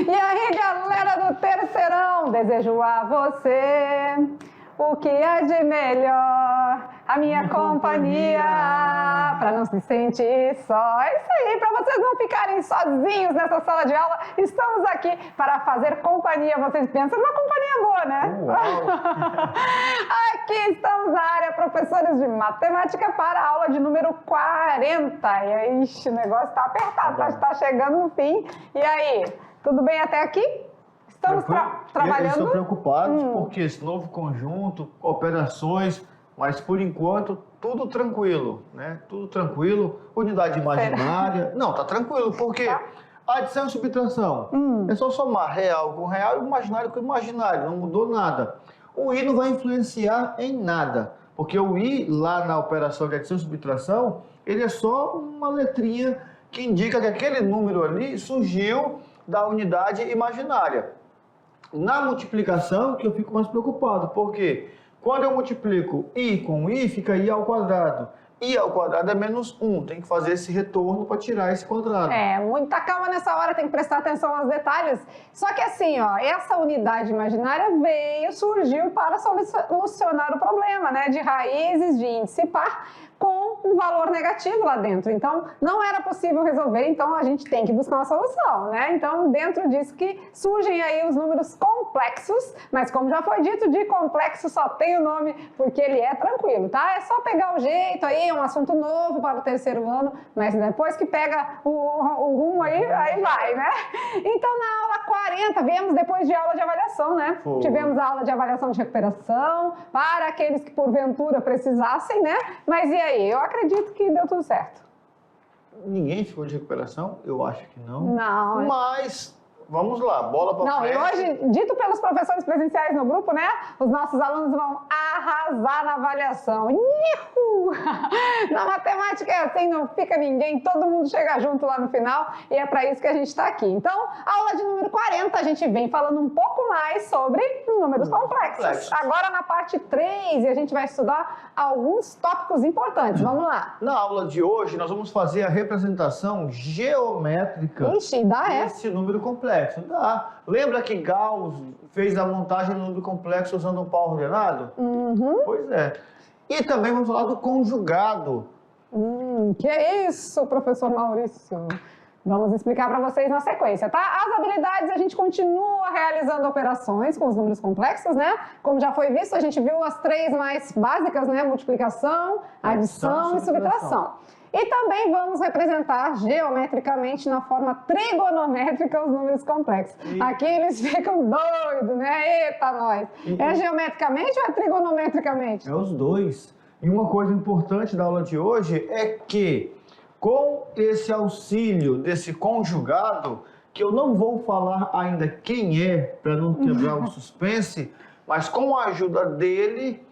E aí, galera do Terceirão, desejo a você o que há de melhor, a minha companhia, para não se sentir só. É isso aí, para vocês não ficarem sozinhos nessa sala de aula, estamos aqui para fazer companhia. Vocês pensam numa companhia boa, né? Aqui estamos na área, professores de matemática, para a aula de número 40. E aí, ixi, o negócio está apertado, está chegando no fim. E aí, tudo bem até aqui? Estamos trabalhando. Eles estão preocupados porque esse novo conjunto, operações, mas por enquanto tudo tranquilo, né? Tudo tranquilo, unidade imaginária. Não, tá tranquilo, porque adição e subtração é só somar real com real e imaginário com imaginário, não mudou nada. O I não vai influenciar em nada, porque o I lá na operação de adição e subtração, ele é só uma letrinha que indica que aquele número ali surgiu da unidade imaginária. Na multiplicação que eu fico mais preocupado, porque quando eu multiplico I com I, fica I ao quadrado. I ao quadrado é menos 1, tem que fazer esse retorno para tirar esse quadrado. Muita calma nessa hora, tem que prestar atenção aos detalhes. Só que assim, ó, essa unidade imaginária surgiu para solucionar o problema, né, de raízes de índice par com um valor negativo lá dentro. Então, não era possível resolver, então a gente tem que buscar uma solução, né? Então, dentro disso que surgem aí os números complexos, mas como já foi dito, de complexo só tem o nome porque ele é tranquilo, tá? É só pegar o jeito aí, é um assunto novo para o terceiro ano, mas depois que pega o rumo aí vai, né? Então, na aula 40, viemos depois de aula de avaliação, né? Tivemos a aula de avaliação de recuperação para aqueles que porventura precisassem, né? Mas e aí? Eu acredito que deu tudo certo. Ninguém ficou de recuperação? Eu acho que não. Não. Mas, vamos lá, bola para frente. E hoje, dito pelos professores presenciais no grupo, né? Os nossos alunos vão arrasar na avaliação. Ihu! Na matemática é assim, não fica ninguém, todo mundo chega junto lá no final e é para isso que a gente está aqui. Então, aula de número 40, a gente vem falando um pouco mais sobre números complexos. Agora na parte 3, a gente vai estudar alguns tópicos importantes. Vamos lá. Na aula de hoje, nós vamos fazer a representação geométrica desse número complexo. Dá. Lembra que Gauss fez a montagem do número complexo usando um pau ordenado? Pois é. E também vamos falar do conjugado. Que é isso, professor Maurício? Vamos explicar para vocês na sequência, tá? As habilidades, a gente continua realizando operações com os números complexos, né? Como já foi visto, a gente viu as 3 mais básicas, né? Multiplicação, adição e subtração. E também vamos representar geometricamente na forma trigonométrica os números complexos. Aqui eles ficam doidos, né? Eita, nós! É geometricamente ou é trigonometricamente? É os dois. E uma coisa importante da aula de hoje é que, com esse auxílio desse conjugado, que eu não vou falar ainda quem é, para não quebrar o suspense, mas com a ajuda dele,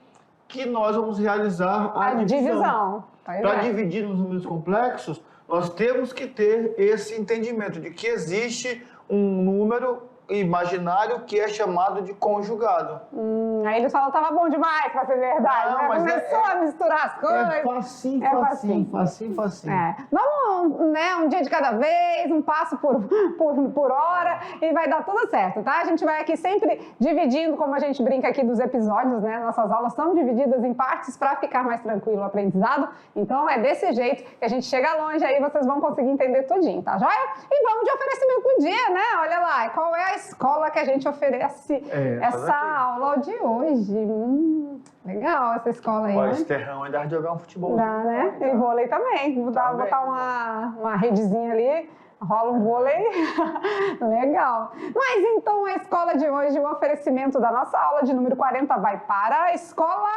que nós vamos realizar a divisão. Para dividir nos números complexos, nós temos que ter esse entendimento de que existe um número imaginário que é chamado de conjugado. Aí eles falam, tava bom demais para ser verdade, né? Começou a misturar as coisas. Facinho. Vamos, né, um dia de cada vez, um passo por hora e vai dar tudo certo, tá? A gente vai aqui sempre dividindo, como a gente brinca aqui dos episódios, né? Nossas aulas são divididas em partes para ficar mais tranquilo o aprendizado. Então é desse jeito que a gente chega longe, aí vocês vão conseguir entender tudinho, tá joia? E vamos de oferecimento do dia, né? Olha lá, qual é a escola que a gente oferece essa aula de hoje. Legal essa escola aí, Esse terrão ainda dá de jogar um futebol. Dá, né? E vôlei também. Botar uma redezinha ali, rola um vôlei. Legal. Mas então a escola de hoje, o oferecimento da nossa aula de número 40 vai para a escola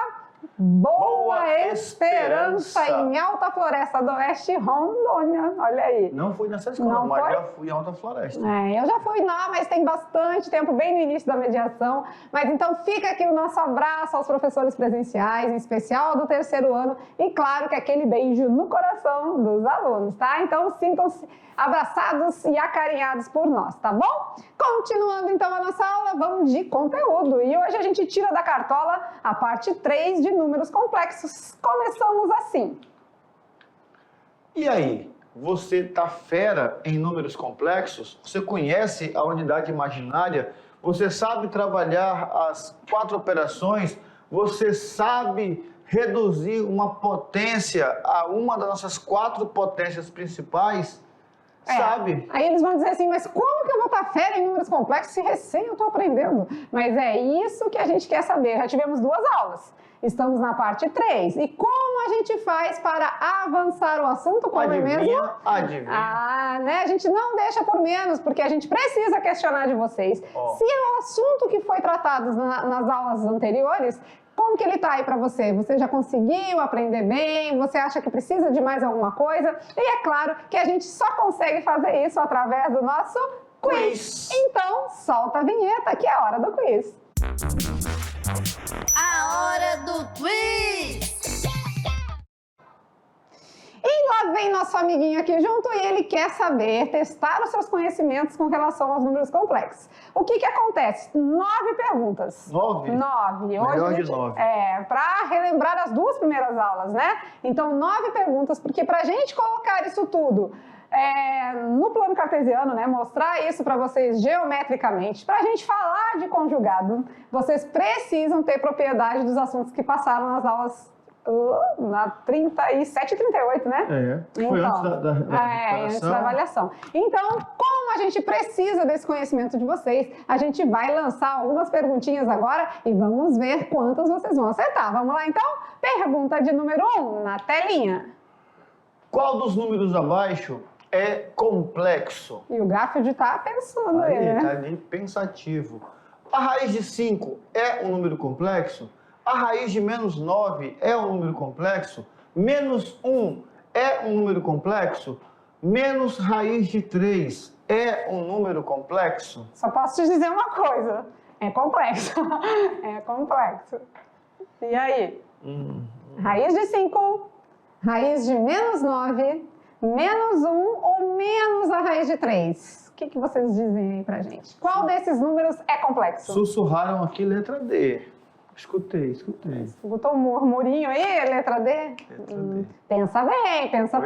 Boa Esperança, Esperança. em Alta Floresta do Oeste, Rondônia. Olha aí. Não fui nessa escola, Não mas foi? já fui em Alta Floresta. Eu já fui lá, mas tem bastante tempo, bem no início da mediação. Mas então fica aqui o nosso abraço aos professores presenciais, em especial do terceiro ano. E claro que aquele beijo no coração dos alunos, tá? Então sintam-se abraçados e acarinhados por nós, tá bom? Continuando então a nossa aula, vamos de conteúdo. E hoje a gente tira da cartola a parte 3 de números complexos. Começamos assim. E aí, você tá fera em números complexos? Você conhece a unidade imaginária? Você sabe trabalhar as 4 operações? Você sabe reduzir uma potência a uma das nossas 4 potências principais? Sabe? Aí eles vão dizer assim, mas como que eu vou estar fera em números complexos se recém eu estou aprendendo? Mas é isso que a gente quer saber. Já tivemos 2 aulas. Estamos na parte 3. E como a gente faz para avançar o assunto? Como é mesmo? Adivinha. Né? A gente não deixa por menos, porque a gente precisa questionar de vocês. Se o assunto que foi tratado nas aulas anteriores, como que ele está aí para você? Você já conseguiu aprender bem? Você acha que precisa de mais alguma coisa? E é claro que a gente só consegue fazer isso através do nosso quiz. Então, solta a vinheta, que é a hora do quiz. A hora do quiz! E lá vem nosso amiguinho aqui junto e ele quer saber, testar os seus conhecimentos com relação aos números complexos. O que acontece? 9 perguntas. 9? 9. Melhor de 9. Para relembrar as 2 primeiras aulas, né? Então, 9 perguntas, porque para a gente colocar isso tudo no plano cartesiano, né? Mostrar isso para vocês geometricamente, para a gente falar de conjugado, vocês precisam ter propriedade dos assuntos que passaram nas aulas na 37 e 38, né? Foi antes antes da avaliação. Então, como a gente precisa desse conhecimento de vocês, a gente vai lançar algumas perguntinhas agora e vamos ver quantas vocês vão acertar. Vamos lá, então? Pergunta de número 1, na telinha. Qual dos números abaixo é complexo? E o Garfield está pensando aí, né? Tá ali pensativo. A raiz de 5 é um número complexo? A raiz de menos 9 é um número complexo? Menos 1 é um número complexo? Menos raiz de 3 é um número complexo? Só posso te dizer uma coisa. É complexo. É complexo. E aí? Raiz de 5, raiz de menos 9, menos 1 ou menos a raiz de 3? O que vocês dizem aí pra gente? Qual desses números é complexo? Sussurraram aqui letra D. Escutei. Botou um murmurinho aí, letra D? Letra D. Pensa bem, pensa.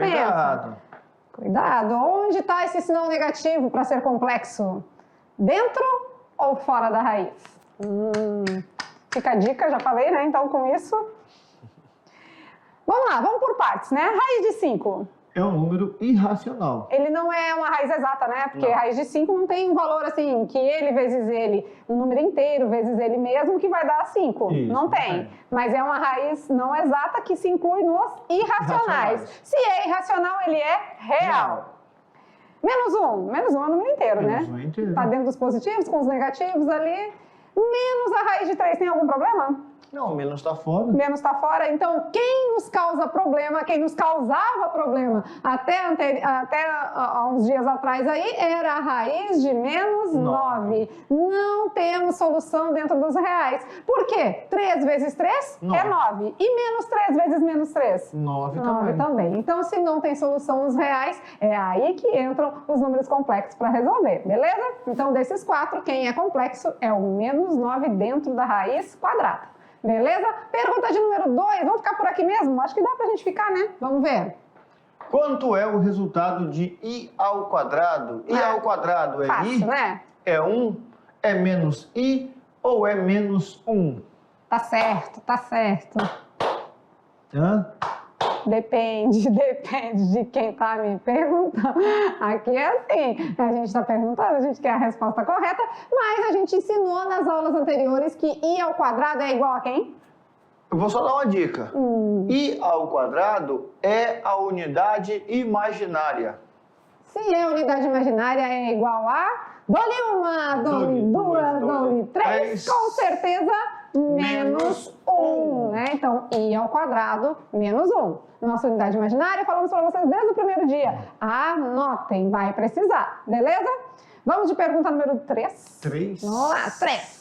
Cuidado. Onde está esse sinal negativo para ser complexo? Dentro ou fora da raiz? Fica a dica, já falei, né? Então, com isso... Vamos lá, vamos por partes, né? Raiz de 5. É um número irracional. Ele não é uma raiz exata, né? Porque Não. raiz de 5 não tem um valor assim, que ele vezes ele, um número inteiro vezes ele mesmo, que vai dar 5. Isso, não tem. Mas é uma raiz não exata que se inclui nos irracionais. Se é irracional, ele é real. Menos 1. Menos 1 é o número inteiro, né? Menos 1 é inteiro. Tá dentro dos positivos, com os negativos ali. Menos a raiz de 3 tem algum problema? Não, menos está fora. Menos está fora. Então, quem nos causa problema, quem nos causava problema até há uns dias atrás aí, era a raiz de menos 9. Não temos solução dentro dos reais. Por quê? 3 vezes 3 é 9. E menos 3 vezes menos 3? 9 também. Então, se não tem solução nos reais, é aí que entram os números complexos para resolver, beleza? Então, desses 4, quem é complexo é o menos 9 dentro da raiz quadrada. Beleza? Pergunta de número 2. Vamos ficar por aqui mesmo? Acho que dá pra gente ficar, né? Vamos ver. Quanto é o resultado de I ao quadrado? I ao quadrado é fácil, I? Né? É 1? É menos I? Ou é menos 1? Tá certo. Hã? Depende de quem tá me perguntando. Aqui é assim, a gente tá perguntando, a gente quer a resposta correta, mas a gente ensinou nas aulas anteriores que I ao quadrado é igual a quem? Eu vou só dar uma dica. I ao quadrado é a unidade imaginária. Se é unidade imaginária, é igual a... Dou-lhe uma, dou-lhe duas, dou-lhe três, com certeza... menos 1, né? Então, i ao quadrado menos 1. Nossa unidade imaginária, falamos para vocês desde o primeiro dia. Anotem, vai precisar, beleza? Vamos de pergunta número 3. 3. Vamos lá, 3.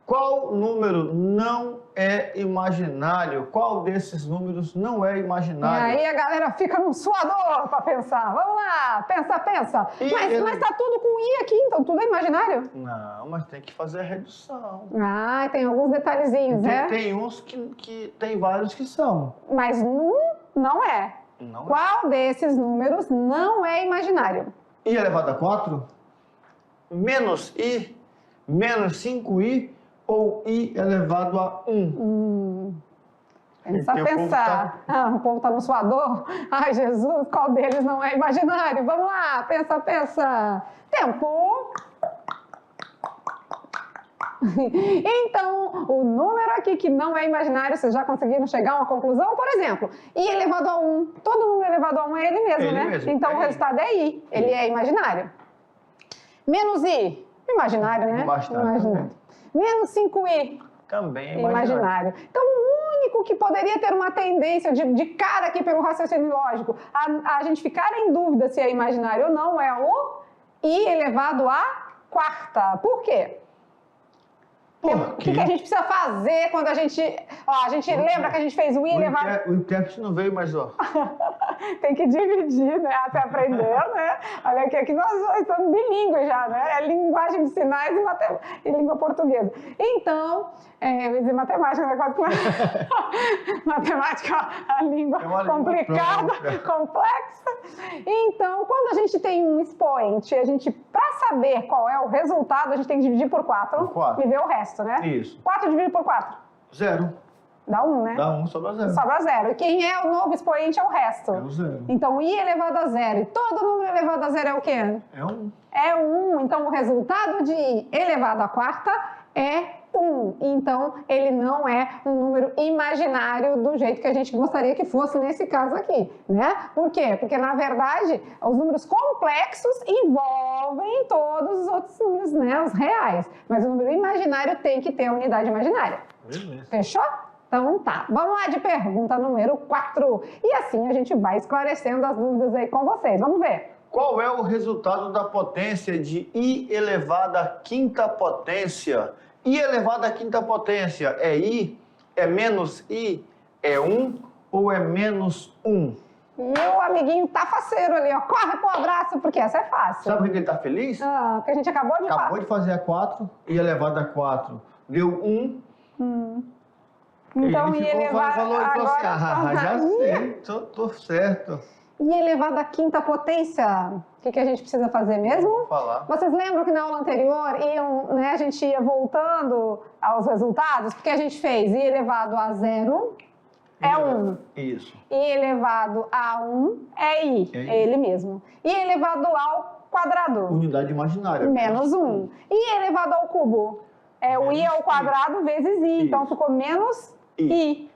Qual número não é imaginário? Qual desses números não é E imaginário? aí a galera fica num suador para pensar. Vamos lá, pensa. Mas tá tudo com i aqui, então tudo é imaginário? Não, mas tem que fazer a redução. Ah, tem alguns detalhezinhos, né? Tem uns que tem vários que são. Mas não é. Não é. Qual desses números não é imaginário? I elevado a 4? Menos i? Menos 5i? Ou i elevado a 1? Pensa. Porque o povo tá- O povo tá no suador. Ai, Jesus, qual deles não é imaginário? Vamos lá, pensa. Tempo. Então, o número aqui que não é imaginário, vocês já conseguiram chegar a uma conclusão? Por exemplo, i elevado a 1. Todo número elevado a 1 é ele mesmo, Ele né? mesmo, Então, é o i. resultado é i. Ele é imaginário. Menos i. Imaginário, né? Imaginário. Menos 5i. Também é imaginário. Imaginário. Então, o único que poderia ter uma tendência de cara aqui pelo raciocínio lógico, a gente ficar em dúvida se é imaginário ou não, é o i elevado à quarta. Por quê? O que a gente precisa fazer quando a gente... Ó, a gente lembra que a gente fez o i elevado... O intérprete não veio, mas ó. Tem que dividir, né? Até aprender, né? Olha aqui nós estamos bilíngues já, né? É linguagem de sinais e língua portuguesa. Então, eu ia dizer matemática, né? Quase que matemática, a língua É uma língua complicada, própria. complexa. Então, quando a gente tem um expoente, para saber qual é o resultado, a gente tem que dividir por 4 Por 4. e ver o resto, né? Isso. 4 dividido por 4. 0. Dá 1, né? Dá 1, sobra 0. Sobra 0. E quem é o novo expoente é o resto. É o 0. Então, i elevado a 0. E todo número elevado a 0 é o quê? É 1. É 1. Então, o resultado de i elevado à quarta é 1. Então, ele não é um número imaginário do jeito que a gente gostaria que fosse nesse caso aqui, né? Por quê? Porque, na verdade, os números complexos envolvem todos os outros números, né? Os reais. Mas o número imaginário tem que ter a unidade imaginária. Beleza. Fechou? Então tá, vamos lá de pergunta número 4. E assim a gente vai esclarecendo as dúvidas aí com vocês. Vamos ver. Qual é o resultado da potência de i elevado à quinta potência? I elevado à quinta potência é i? É menos i? É 1 ou é menos 1? E o amiguinho tá faceiro ali, ó. Corre pro abraço, porque essa é fácil. Sabe por que ele está feliz? Porque a gente acabou de Acabou falar. de fazer a 4, i elevado a 4 deu 1. Então, ele i elevado falou assim, agora... já sei, tô certo. I elevado à quinta potência, o que a gente precisa fazer mesmo? Vou falar. Vocês lembram que na aula anterior a gente ia voltando aos resultados? Porque a gente fez i elevado a 0 é 1. Isso. I elevado a 1 é i, É i. é ele mesmo. I elevado ao quadrado, Unidade imaginária. menos 1. I elevado ao cubo, é o i Menos ao quadrado vezes i, então Isso. ficou menos I. i.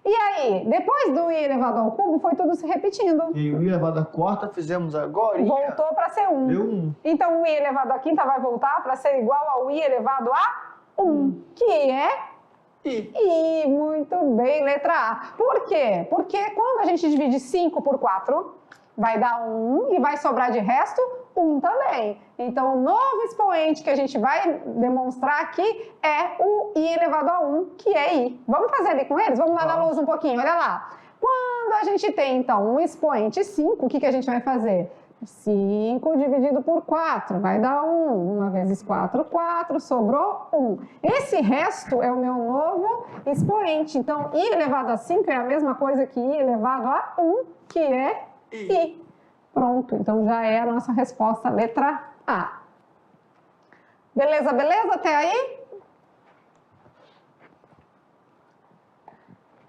E aí, depois do i elevado ao cubo, foi tudo se repetindo. E o i elevado à quarta fizemos agora. Voltou para ser 1. Deu 1. Então, o i elevado à quinta vai voltar para ser igual ao i elevado a 1, que é I. I. Muito bem, letra A. Por quê? Porque quando a gente divide 5 por 4, vai dar 1 e vai sobrar de resto 1 também. Então, o novo expoente que a gente vai demonstrar aqui é o i elevado a 1, que é i. Vamos fazer ali com eles? Vamos lá na luz um pouquinho, olha lá. Quando a gente tem, então, um expoente 5, o que a gente vai fazer? 5 dividido por 4, vai dar 1. 1 vezes 4, 4, sobrou 1. Esse resto é o meu novo expoente. Então, i elevado a 5 é a mesma coisa que i elevado a 1, que é i. Pronto, então já é a nossa resposta, letra A. Beleza, beleza? Até aí?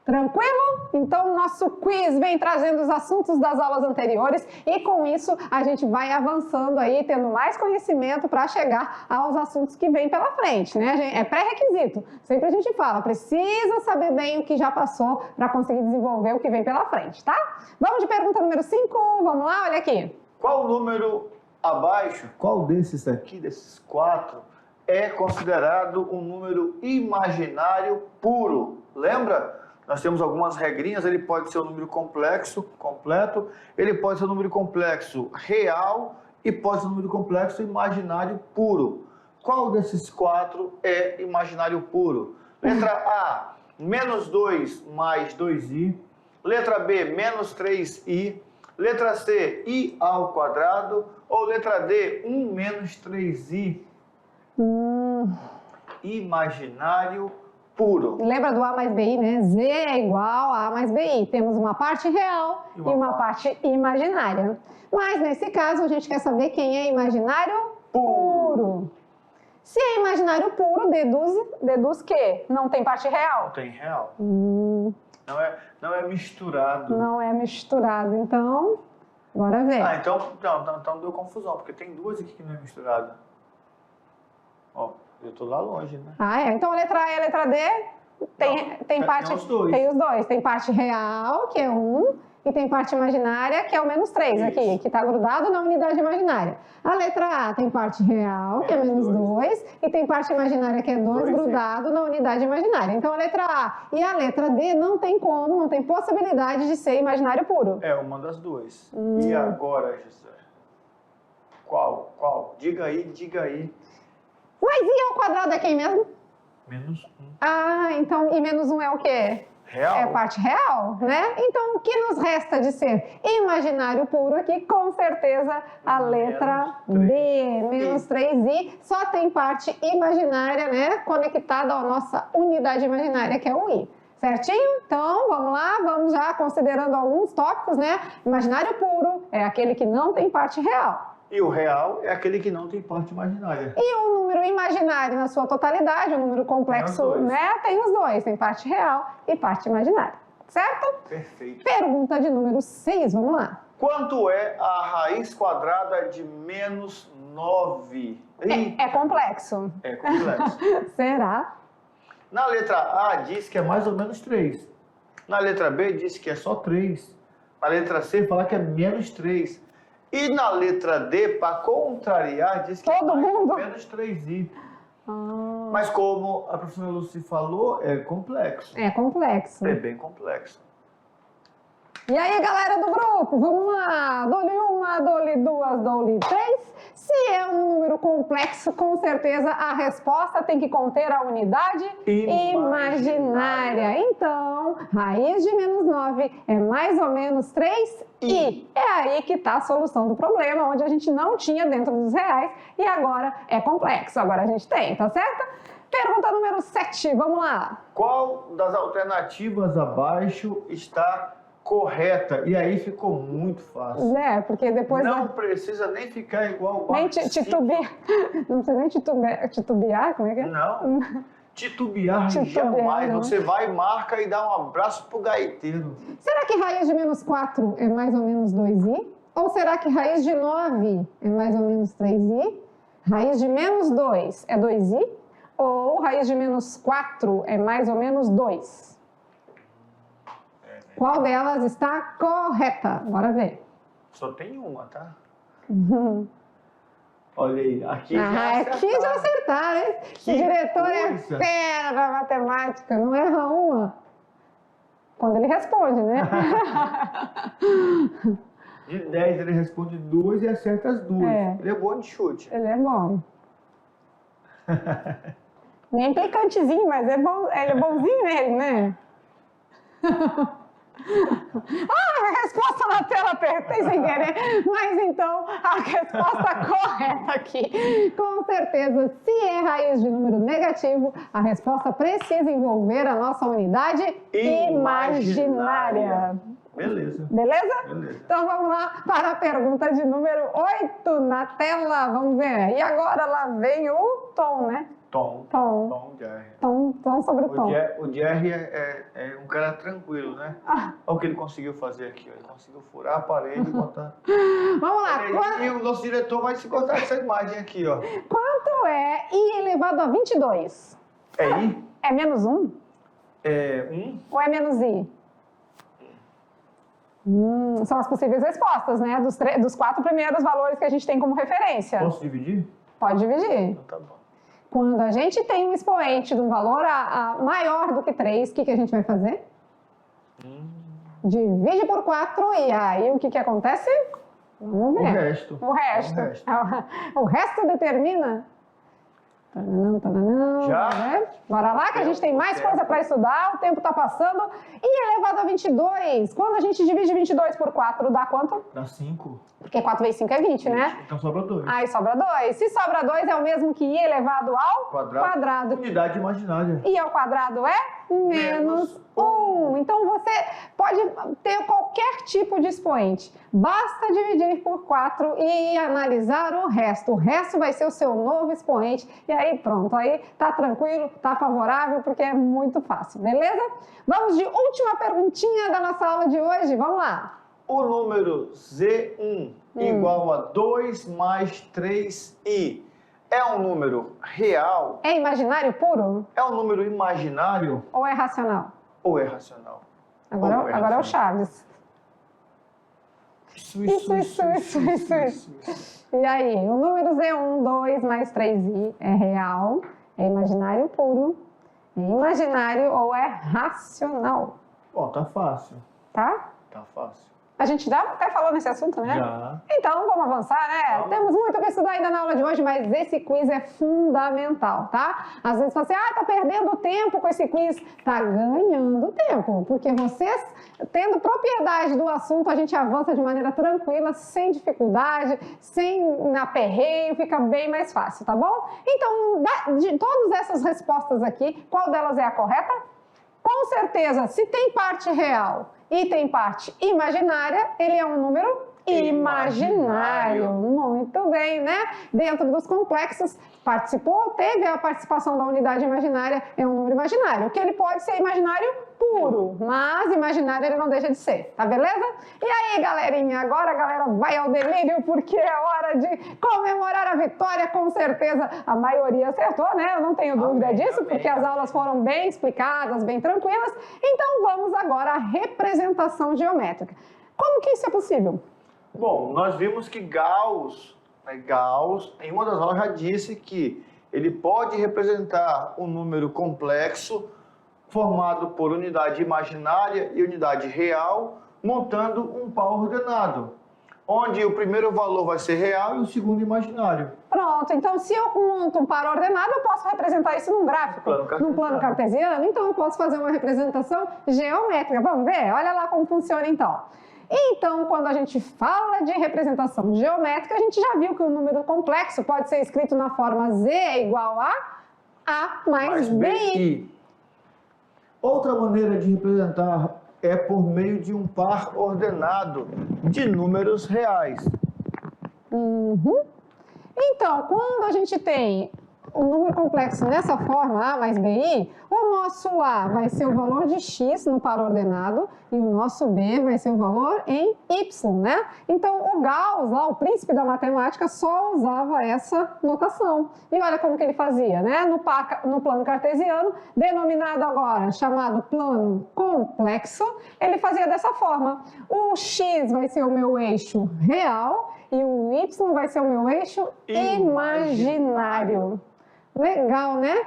Tranquilo? Então, o nosso quiz vem trazendo os assuntos das aulas anteriores e, com isso, a gente vai avançando aí, tendo mais conhecimento para chegar aos assuntos que vem pela frente, né? É pré-requisito. Sempre a gente fala, precisa saber bem o que já passou para conseguir desenvolver o que vem pela frente, tá? Vamos de pergunta número 5, vamos lá, olha aqui. Qual número abaixo, qual desses aqui, desses 4, é considerado um número imaginário puro? Lembra? Nós temos algumas regrinhas, ele pode ser um número complexo, completo, ele pode ser um número complexo real e pode ser um número complexo imaginário puro. Qual desses 4 é imaginário puro? Letra A, menos 2 mais 2i. Letra B, menos 3i. Letra C, i ao quadrado. Ou letra D, 1 menos 3i. Imaginário puro. Lembra do A mais BI, né? Z é igual a mais BI. Temos uma parte real e uma parte imaginária. Mas, nesse caso, a gente quer saber quem é imaginário puro. Se é imaginário puro, deduz que não tem parte real. Não tem real. Não é misturado. Não é misturado. Então, bora ver. Então deu confusão, porque tem 2 aqui que não é misturado. Ó, eu tô lá longe, né? Então a letra A e a letra D tem parte. Tem os dois. Tem os dois. Tem parte real, que é 1, e tem parte imaginária, que é o menos 3 aqui, que está grudado na unidade imaginária. A letra A tem parte real, que é menos 2, e tem parte imaginária, que é 2, grudado na unidade imaginária. Então a letra A e a letra D não tem como, não tem possibilidade de ser imaginário puro. É uma das 2. E agora, José? Qual? Diga aí. Mas i ao quadrado é quem mesmo? Menos 1. Então e menos 1 é o quê? Real. É parte real, né? Então, o que nos resta de ser imaginário puro aqui? Com certeza, a letra B, menos 3i, só tem parte imaginária, né? Conectada à nossa unidade imaginária, que é o i. Certinho? Então, vamos lá, vamos já considerando alguns tópicos, né? Imaginário puro é aquele que não tem parte real. E o real é aquele que não tem parte imaginária. E o número imaginário na sua totalidade, o número complexo, né? Tem os dois, tem parte real e parte imaginária. Certo? Perfeito. Pergunta de número 6, vamos lá. Quanto é a raiz quadrada de menos 9? É complexo. É complexo. Será? Na letra A diz que é mais ou menos 3. Na letra B diz que é só 3. Na letra C fala que é menos 3. E na letra D, para contrariar, diz que Todo é mais mundo. ou menos 3i. Mas como a professora Lucy falou, é complexo. É complexo. É bem complexo. E aí, galera do grupo, vamos lá. Dou-lhe 1, dou-lhe 2, dou-lhe 3. Se é um número complexo, com certeza a resposta tem que conter a unidade imaginária. Então, raiz de menos 9 é mais ou menos 3i. É aí que está a solução do problema, onde a gente não tinha dentro dos reais e agora é complexo. Agora a gente tem, tá certo? Pergunta número 7, vamos lá. Qual das alternativas abaixo está correta? E aí ficou muito fácil. Porque depois... Não precisa nem ficar igual o nem titubear. Não precisa nem titubear, como é que é? Não. Titubear jamais. Não. Você vai, marca e dá um abraço pro gaiteiro. Será que raiz de menos 4 é mais ou menos 2i? Ou será que raiz de 9 é mais ou menos 3i? Raiz de menos 2 é 2i? Ou raiz de menos 4 é mais ou menos 2? Qual delas está correta? Bora ver. Só tem uma, tá? Olha aí, aqui aqui já acertaram, hein? O diretor é fera na matemática, não erra uma. Quando ele responde, né? De 10 ele responde 2 e acerta as 2. Ele é bom de chute. Ele é bom. Nem picantezinho, mas é bom, ele é bonzinho ele, né? A resposta na tela apertei sem querer, mas então a resposta correta aqui, com certeza, se é raiz de número negativo, a resposta precisa envolver a nossa unidade imaginária. Beleza. Beleza? Então vamos lá para a pergunta de número 8 na tela, vamos ver. E agora lá vem o tom, né? Tom Jerry. Tom sobre o tom. O Jerry é um cara tranquilo, né? Olha o que ele conseguiu fazer aqui. Ele conseguiu furar a parede e botar... Vamos lá. E o nosso diretor vai se gostar dessa imagem aqui, ó. Quanto é i elevado a 22? É i? É menos 1? É 1? Ou é menos i? São as possíveis respostas, né? Dos 4 primeiros valores que a gente tem como referência. Posso dividir? Pode dividir. Então tá bom. Quando a gente tem um expoente de um valor maior do que 3, o que a gente vai fazer? Divide por 4 e aí o que acontece? Vamos ver. O resto. O resto. O resto determina. Já? Né? Bora lá que a gente tem mais coisa para estudar, o tempo está passando. E elevado a 22, quando a gente divide 22 por 4, dá quanto? Dá 5. Porque 4 vezes 5 é 20, né? Então sobra 2. Aí sobra 2. Se sobra 2 é o mesmo que i elevado ao quadrado. Unidade imaginária. I ao quadrado é menos 1. Então você pode ter qualquer tipo de expoente. Basta dividir por 4 e analisar o resto. O resto vai ser o seu novo expoente. E aí pronto, aí tá tranquilo, tá favorável, porque é muito fácil, beleza? Vamos de última perguntinha da nossa aula de hoje. Vamos lá. O número Z1 igual a 2 mais 3i é um número real? É imaginário puro? É um número imaginário Ou é racional? ou é racional? Agora é o Chaves. Isso. E aí, o número Z1, 2 mais 3i é real? É imaginário puro? É imaginário ou é racional? Ó, tá fácil. Tá? Tá fácil. A gente já até falou nesse assunto, né? Já. Então, vamos avançar, né? Vamos. Temos muito para estudar ainda na aula de hoje, mas esse quiz é fundamental, tá? Às vezes você, tá perdendo tempo com esse quiz. Tá ganhando tempo, porque vocês, tendo propriedade do assunto, a gente avança de maneira tranquila, sem dificuldade, sem aperreio, fica bem mais fácil, tá bom? Então, de todas essas respostas aqui, qual delas é a correta? Com certeza, se tem parte real e tem parte imaginária, ele é um número imaginário. Muito bem, né? Dentro dos complexos, participou, teve a participação da unidade imaginária, é um número imaginário. Que ele pode ser imaginário puro, mas imaginário ele não deixa de ser, tá beleza? E aí, galerinha, agora a galera vai ao delírio porque é hora de comemorar a vitória, com certeza a maioria acertou, né? Eu não tenho dúvida disso, porque as aulas foram bem explicadas, bem tranquilas. Então vamos agora à representação geométrica. Como que isso é possível? Bom, nós vimos que Gauss, em uma das aulas já disse que ele pode representar um número complexo formado por unidade imaginária e unidade real, montando um par ordenado, onde o primeiro valor vai ser real e o segundo imaginário. Pronto, então se eu monto um par ordenado, eu posso representar isso num gráfico, num plano cartesiano, então eu posso fazer uma representação geométrica. Vamos ver? Olha lá como funciona então. Então, quando a gente fala de representação geométrica, a gente já viu que o número complexo pode ser escrito na forma Z igual a A mais BI. Outra maneira de representar é por meio de um par ordenado de números reais. Então, quando a gente tem o número complexo nessa forma, A mais BI, o nosso A vai ser o valor de X no par ordenado e o nosso B vai ser o valor em Y, né? Então, o Gauss, lá, o príncipe da matemática, só usava essa notação. E olha como que ele fazia, né? No plano cartesiano, denominado agora, chamado plano complexo, ele fazia dessa forma. O X vai ser o meu eixo real e o Y vai ser o meu eixo imaginário. Legal, né?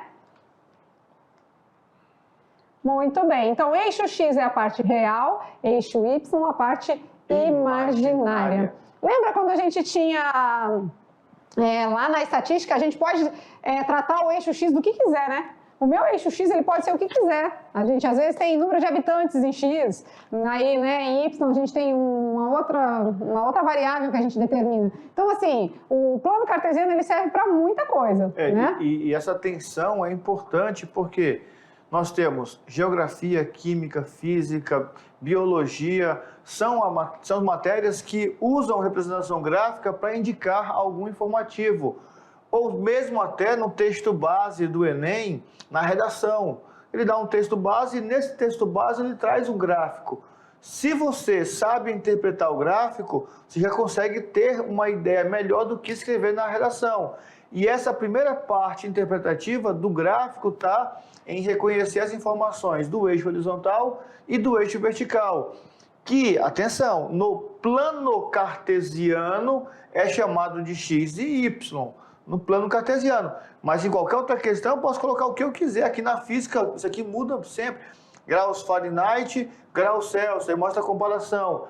Muito bem. Então, eixo X é a parte real, eixo Y a parte imaginária. Lembra quando a gente tinha lá na estatística, a gente pode tratar o eixo X do que quiser, né? O meu eixo X ele pode ser o que quiser. A gente às vezes tem número de habitantes em X, aí, né, em Y a gente tem uma outra variável que a gente determina. Então, assim, o plano cartesiano ele serve para muita coisa, né? E essa tensão é importante porque nós temos geografia, química, física, biologia, são matérias que usam representação gráfica para indicar algum informativo. Ou mesmo até no texto base do Enem, na redação. Ele dá um texto base e nesse texto base ele traz um gráfico. Se você sabe interpretar o gráfico, você já consegue ter uma ideia melhor do que escrever na redação. E essa primeira parte interpretativa do gráfico está em reconhecer as informações do eixo horizontal e do eixo vertical. Que, atenção, no plano cartesiano é chamado de x e y. No plano cartesiano, mas em qualquer outra questão eu posso colocar o que eu quiser. Aqui na física, isso aqui muda sempre. graus Fahrenheit, graus Celsius, aí mostra a comparação.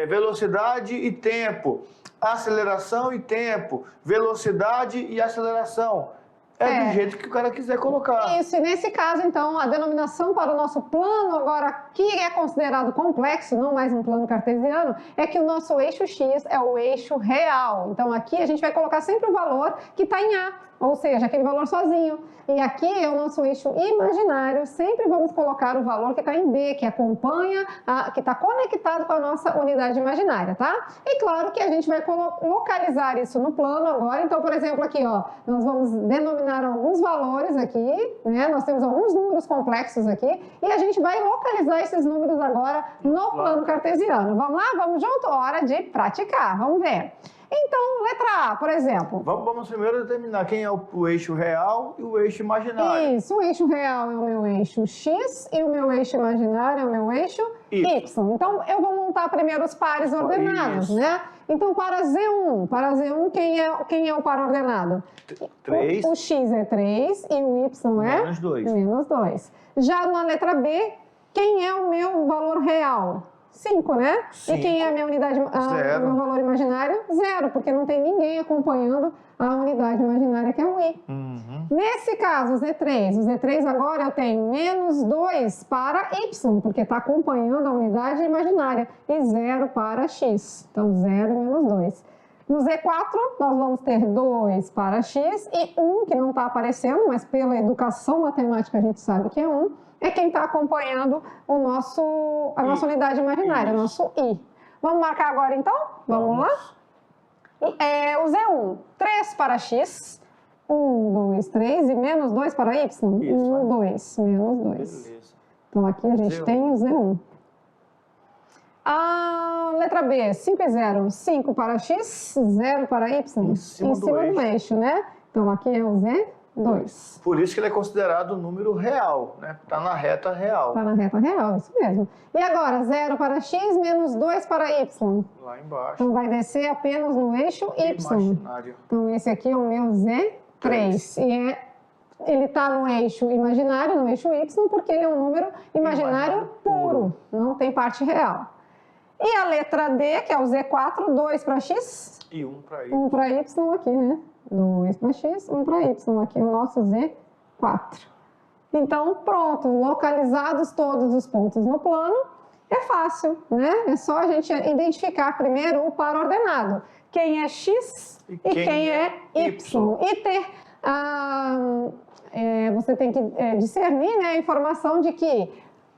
Velocidade e tempo, aceleração e tempo, velocidade e aceleração. Do jeito que o cara quiser colocar. Isso, e nesse caso, então, a denominação para o nosso plano, agora, que é considerado complexo, não mais um plano cartesiano, é que o nosso eixo X é o eixo real. Então, aqui a gente vai colocar sempre o valor que está em A, ou seja, aquele valor sozinho. E aqui é o nosso eixo imaginário, sempre vamos colocar o valor que está em B, que acompanha, que está conectado com a nossa unidade imaginária, tá? E claro que a gente vai localizar isso no plano agora. Então, por exemplo, aqui, ó, nós vamos denominar alguns valores aqui, né? Nós temos alguns números complexos aqui e a gente vai localizar esses números agora no plano cartesiano. Vamos lá? Vamos junto? Hora de praticar. Vamos ver. Então, letra A, por exemplo. Vamos primeiro determinar quem é o eixo real e o eixo imaginário. Isso, o eixo real é o meu eixo X e o meu eixo imaginário é o meu eixo Y. Então, eu vou montar primeiro os pares ordenados, né? Então, para Z1, quem é o par ordenado? 3. O X é 3 e o Y é? Menos 2. Menos 2. Já na letra B, quem é o meu valor real? 5, né? 5. E quem é a minha unidade, o meu valor imaginário? 0, porque não tem ninguém acompanhando a unidade imaginária, que é o I. Nesse caso, o Z3 agora eu tenho menos 2 para Y, porque está acompanhando a unidade imaginária, e 0 para X. Então, 0 menos 2. No Z4, nós vamos ter 2 para X e 1, que não está aparecendo, mas pela educação matemática a gente sabe que é 1. É quem está acompanhando a nossa unidade imaginária, o nosso I. Vamos marcar agora, então? Vamos lá? O Z1, 3 para X, 1, 2, 3, e menos 2 para Y, 1, 2, menos 2. Beleza. Então, aqui a gente tem o Z1. A letra B, 5 e 0, 5 para X, 0 para Y, em cima do eixo, né? Então, aqui é o Z2. Por isso que ele é considerado número real, né? Está na reta real. Está na reta real, isso mesmo. E agora, 0 para X, menos 2 para Y. Lá embaixo. Então, vai descer apenas no eixo Y. Imaginário. Então, esse aqui é o meu Z3. E ele está no eixo imaginário, no eixo Y, porque ele é um número imaginário puro. Não tem parte real. E a letra D, que é o Z4, 2 para X. E 1 para Y. 1 para Y aqui, né? 2 para X, 1 para Y. Aqui é o nosso Z4. Então, pronto. Localizados todos os pontos no plano, é fácil, né? É só a gente identificar primeiro o par ordenado. Quem é X e quem é Y. E ter... você tem que discernir, né, a informação de que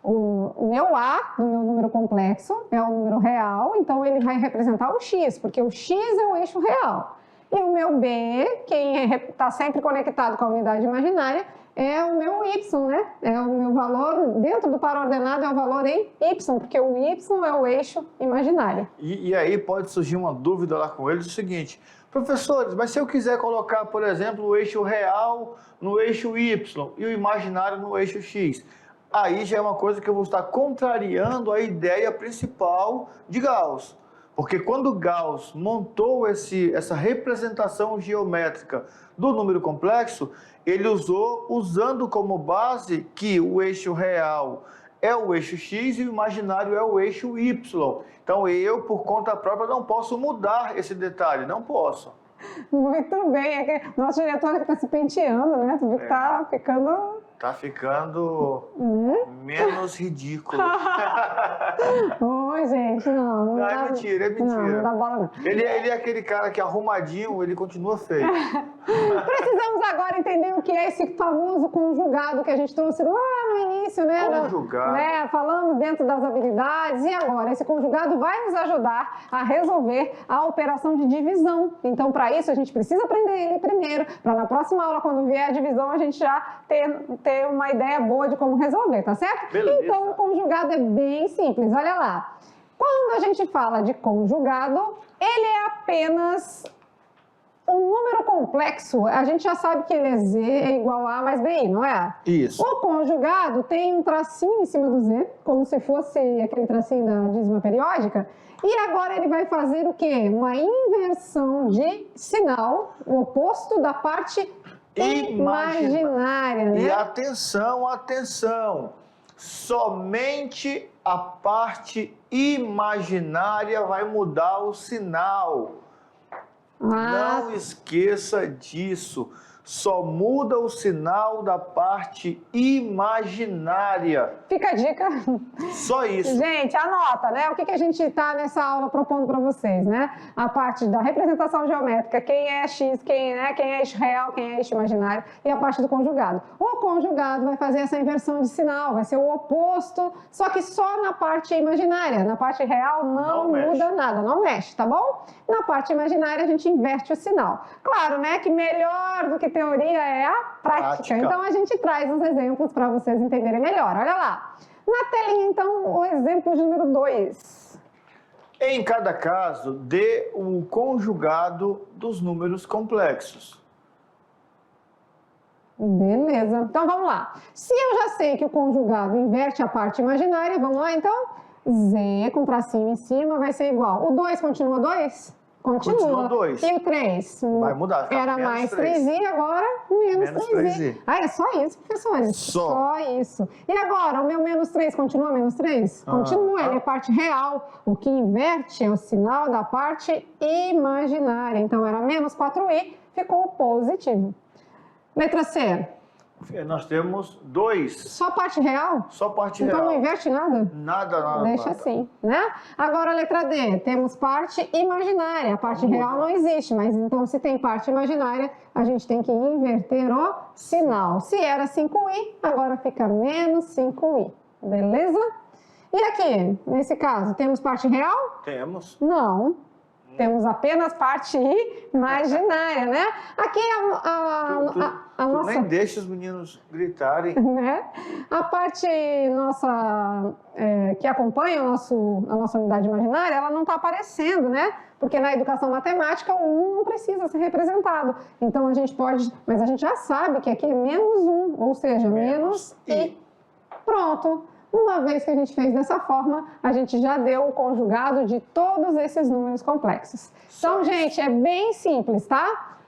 o meu A, do meu número complexo, é o número real, então ele vai representar o X, porque o X é o eixo real. E o meu B, quem está sempre conectado com a unidade imaginária, é o meu Y, né? É o meu valor, dentro do par ordenado, é o valor em Y, porque o Y é o eixo imaginário. E aí pode surgir uma dúvida lá com eles, o seguinte: professores, mas se eu quiser colocar, por exemplo, o eixo real no eixo Y e o imaginário no eixo X, aí já é uma coisa que eu vou estar contrariando a ideia principal de Gauss. Porque quando Gauss montou essa representação geométrica do número complexo, ele usando como base que o eixo real é o eixo X e o imaginário é o eixo Y. Então eu, por conta própria, não posso mudar esse detalhe, não posso. Muito bem, nosso diretor está se penteando, né? Tu viu que tá ficando... Tá ficando menos ridículo. Oi, gente, não Não, dá, é mentira, é mentira. Não dá bola, não. Ele é aquele cara que arrumadinho, ele continua feio. Precisamos agora entender o que é esse famoso conjugado que a gente trouxe lá no início, né? Conjugado. Né? Falamos dentro das habilidades e agora esse conjugado vai nos ajudar a resolver a operação de divisão. Então, para isso, a gente precisa aprender ele primeiro, para na próxima aula, quando vier a divisão, a gente já ter uma ideia boa de como resolver, tá certo? Beleza. Então, o conjugado é bem simples, olha lá. Quando a gente fala de conjugado, ele é apenas um número complexo. A gente já sabe que ele é Z é igual a mais BI, não é? Isso. O conjugado tem um tracinho em cima do Z, como se fosse aquele tracinho da dízima periódica. E agora ele vai fazer o quê? Uma inversão de sinal, o oposto da parte imaginária, né? E atenção, atenção! Somente a parte imaginária vai mudar o sinal. Não esqueça disso. Só muda o sinal da parte imaginária. Fica a dica. Só isso. Gente, anota, né? O que a gente está nessa aula propondo para vocês, né? A parte da representação geométrica, quem é X, quem é eixo real, quem é eixo imaginário, e a parte do conjugado. O conjugado vai fazer essa inversão de sinal, vai ser o oposto, só que só na parte imaginária. Na parte real não muda nada, não mexe, tá bom? Na parte imaginária a gente inverte o sinal. Claro, né? Que melhor do que teoria é a prática. Então a gente traz uns exemplos para vocês entenderem melhor. Olha lá. Na telinha, então, o exemplo de número 2. Em cada caso, dê o conjugado dos números complexos. Beleza. Então vamos lá. Se eu já sei que o conjugado inverte a parte imaginária, vamos lá então? Z com tracinho em cima vai ser igual. O 2 continua 2? Continua 2. E o 3? Vai mudar. Era mais 3i, agora menos 3i. Ah, é só isso, professores? Só isso. E agora, o meu menos 3 continua menos 3? Continua, ele é parte real. O que inverte é o sinal da parte imaginária. Então, era menos 4i, ficou positivo. Letra C. Nós temos 2. Só parte real? Só parte então, real. Então não inverte nada? Nada. Deixa assim, né? Agora a letra D, temos parte imaginária. A parte real não existe, mas então se tem parte imaginária, a gente tem que inverter o sinal. Se era 5i, agora fica menos 5i. Beleza? E aqui, nesse caso, temos parte real? Temos. Não. Temos apenas parte imaginária, né? Aqui a nossa... nem deixa os meninos gritarem. Né? A parte nossa que acompanha a nossa unidade imaginária, ela não está aparecendo, né? Porque na educação matemática o 1 não precisa ser representado. Então a gente pode... Mas a gente já sabe que aqui é menos 1, ou seja, menos i. Pronto. Uma vez que a gente fez dessa forma, a gente já deu o conjugado de todos esses números complexos. Então, gente, é bem simples, tá?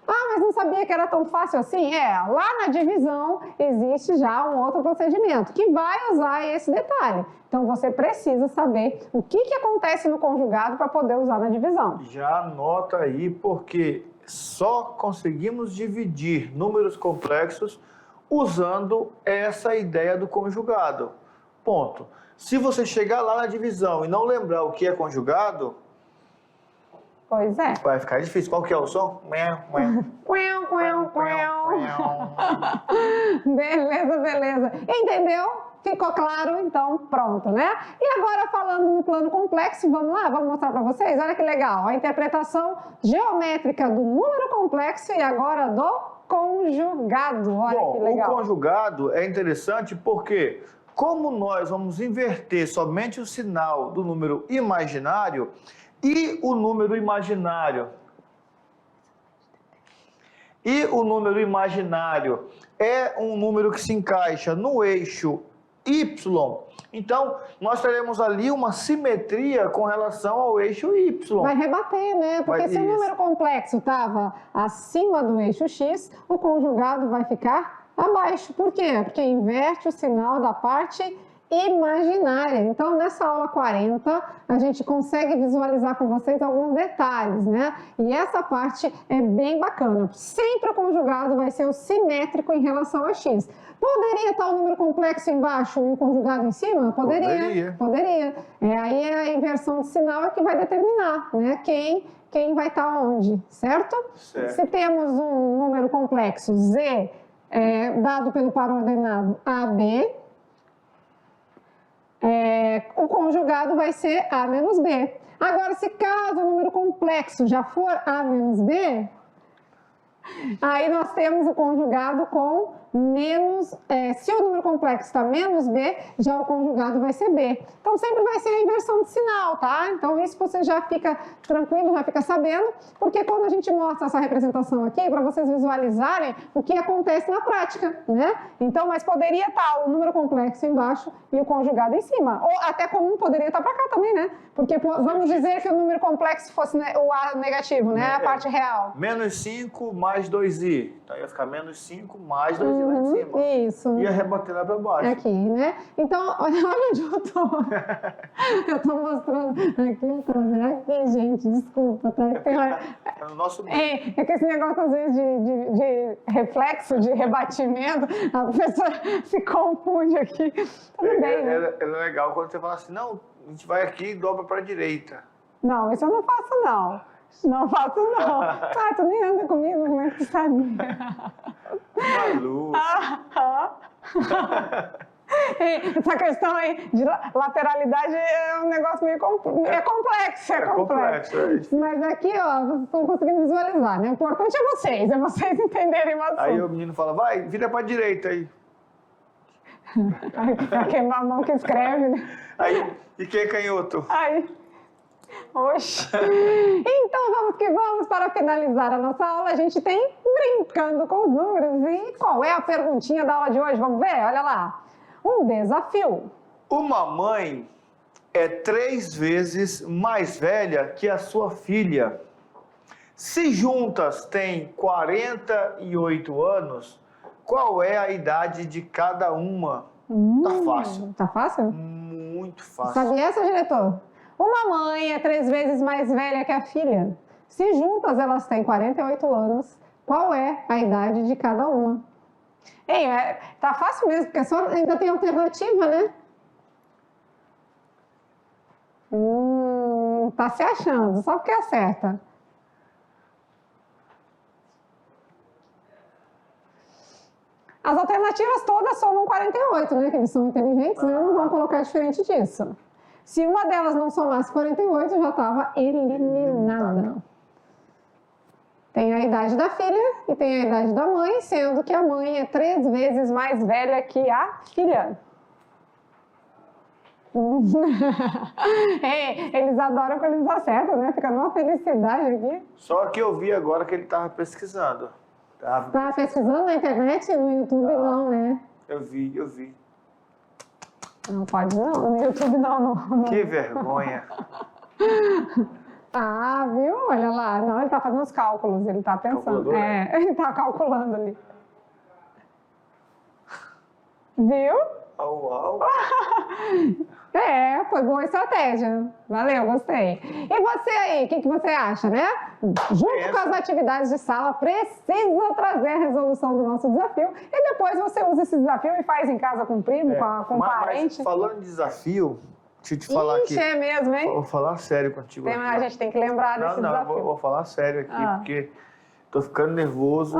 Ah, mas não sabia que era tão fácil assim? Lá na divisão existe já um outro procedimento que vai usar esse detalhe. Então, você precisa saber o que acontece no conjugado para poder usar na divisão. Já anota aí, porque só conseguimos dividir números complexos usando essa ideia do conjugado. Ponto. Se você chegar lá na divisão e não lembrar o que é conjugado... Pois é. Vai ficar difícil. Qual que é o som? Beleza. Entendeu? Ficou claro? Então, pronto, né? E agora, falando no plano complexo, vamos lá? Vamos mostrar para vocês? Olha que legal. A interpretação geométrica do número complexo e agora do conjugado. Olha que legal. O conjugado é interessante porque... Como nós vamos inverter somente o sinal do número imaginário e o número imaginário é um número que se encaixa no eixo Y, então nós teremos ali uma simetria com relação ao eixo Y. Vai rebater, né? Porque se o número complexo estava acima do eixo X, o conjugado vai ficar abaixo. Por quê? Porque inverte o sinal da parte imaginária. Então, nessa aula 40, a gente consegue visualizar com vocês alguns detalhes, né? E essa parte é bem bacana. Sempre o conjugado vai ser o simétrico em relação a X. Poderia estar o número complexo embaixo e o conjugado em cima? Poderia. Aí a inversão de sinal é que vai determinar, né? Quem vai estar onde, certo? Se temos um número complexo Z, dado pelo par ordenado AB, o conjugado vai ser A menos B. Agora, se caso o número complexo já for A menos B, aí nós temos o conjugado com menos... se o número complexo está menos B, já o conjugado vai ser B. Então, sempre vai ser a inversão de sinal, tá? Então, isso você já fica tranquilo, já fica sabendo, porque quando a gente mostra essa representação aqui, para vocês visualizarem o que acontece na prática, né? Então, mas poderia estar o número complexo embaixo e o conjugado em cima. Ou até comum poderia estar para cá também, né? Porque vamos dizer que o número complexo fosse o A negativo, né? A parte real. Menos 5 mais 2i. Então, ia ficar menos 5 mais 2i. lá de cima. Isso. Ia rebater lá pra baixo. Aqui, né? Então, olha onde eu tô. Eu tô mostrando aqui atrás. Aqui, gente, desculpa, tá? É no nosso meio. É que esse negócio, às vezes, de reflexo, de rebatimento, a pessoa se confunde aqui. Tudo bem, né? É legal quando você fala assim, não, a gente vai aqui e dobra pra direita. Não, isso eu não faço, não. Não faço, não. Ah, tu nem anda comigo, como é que tu sabe? Maluco. Essa questão aí de lateralidade é um negócio meio complexo. É complexo. Mas aqui, ó, vocês estão conseguindo visualizar, né? O importante é vocês entenderem o assunto. Aí o menino fala, vai, vira pra direita aí. Pra queimar a mão que escreve, né? Aí, e quem é canhoto? Aí. Oxe. Então vamos que vamos, para finalizar a nossa aula, a gente tem brincando com os números. E qual é a perguntinha da aula de hoje? Vamos ver? Olha lá. Um desafio. Uma mãe é 3 vezes mais velha que a sua filha. Se juntas têm 48 anos, qual é a idade de cada uma? Tá fácil. Tá fácil? Muito fácil. Sabia essa, diretor? Uma mãe é 3 vezes mais velha que a filha. Se juntas elas têm 48 anos, qual é a idade de cada uma? Ei, tá fácil mesmo, porque só ainda tem alternativa, né? Tá se achando, só porque acerta. As alternativas todas somam 48, né? Que eles são inteligentes, né? Não vão colocar diferente disso. Se uma delas não somasse 48, já estava eliminada. Tem a idade da filha e tem a idade da mãe, sendo que a mãe é 3 vezes mais velha que a filha. Eles adoram quando eles acertam, né? Fica numa felicidade aqui. Só que eu vi agora que ele estava pesquisando. Tá pesquisando na internet? No YouTube não, né? Eu vi. Não pode não, no YouTube não. Que vergonha. Ah, viu? Olha lá. Não, ele tá fazendo os cálculos, ele tá pensando. Ele tá calculando ali. Viu? Uau. Foi boa estratégia. Valeu, gostei. E você aí, o que você acha, né? Junto com as atividades de sala, precisa trazer a resolução do nosso desafio. E depois você usa esse desafio e faz em casa com o primo, com o parente. Mas falando em desafio, deixa eu te falar aqui. É mesmo, hein? Vou falar sério contigo. A gente tem que lembrar desse desafio. Vou falar sério aqui, porque tô ficando nervoso.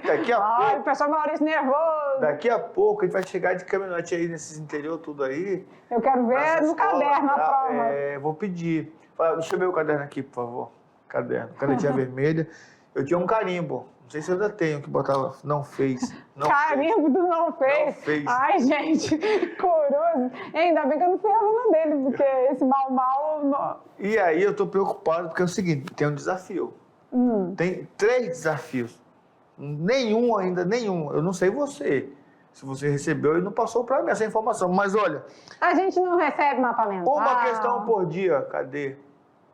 Daqui a pouco... Ai, o pessoal Maurício nervoso. Daqui a pouco a gente vai chegar de caminhonete aí nesses interior tudo aí. Eu quero ver no caderno a prova. Vou pedir. Deixa eu ver o caderno aqui, por favor. Canetinha vermelha. Eu tinha um carimbo. Não sei se eu ainda tenho, que botava não fez. Carimbo do não fez? Não fez. Ai, gente, curioso. Ainda bem que eu não fui aluna dele, porque esse mal... E aí eu tô preocupado, porque é o seguinte, tem um desafio. Tem 3 desafios. Nenhum. Eu não sei você. Se você recebeu e não passou para mim essa informação. Mas olha... A gente não recebe mapa mental. Uma questão por dia. Cadê?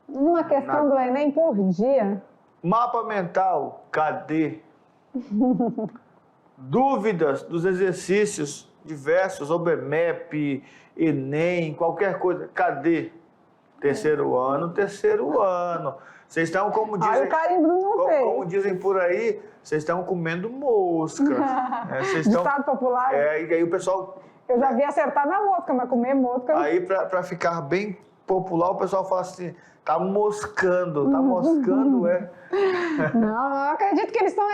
Uma questão do Enem por dia. Mapa mental. Cadê? Dúvidas dos exercícios diversos, OBMEP, Enem, qualquer coisa. Cadê? Terceiro ano. Vocês estão, como dizem... o carimbo não fez. Como dizem por aí, vocês estão comendo mosca. Ditado popular. E aí o pessoal... Eu já vi acertar na mosca, mas comer mosca... Aí, para ficar bem popular, o pessoal fala assim, tá moscando, é. Não, eu acredito que eles estão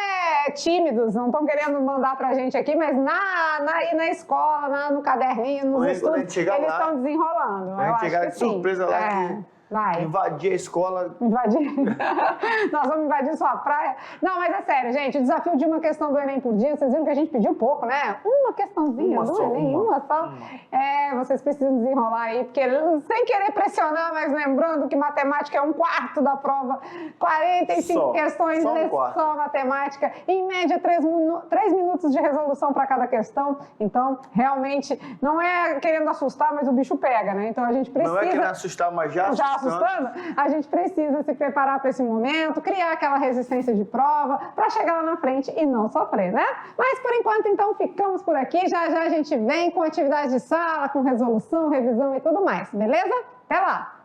tímidos, não estão querendo mandar pra gente aqui, mas na escola, no caderninho, nos estudos, eles estão desenrolando. Quando a gente chegar de surpresa lá Vai. Invadir a escola. Nós vamos invadir sua praia. Não, mas é sério, gente. O desafio de uma questão do Enem por dia, vocês viram que a gente pediu pouco, né? Uma questãozinha do Enem, uma só. Vocês precisam desenrolar aí, porque sem querer pressionar, mas lembrando que matemática é 1/4 da prova. 45 questões só matemática. Em média, 3 minutos de resolução para cada questão. Então, realmente, não é querendo assustar, mas o bicho pega, né? Então, a gente precisa... Não é querendo assustar, mas já assustou. assustando? A gente precisa se preparar para esse momento, criar aquela resistência de prova para chegar lá na frente e não sofrer, né? Mas por enquanto, então, ficamos por aqui. Já já a gente vem com atividade de sala, com resolução, revisão e tudo mais, beleza? Até lá!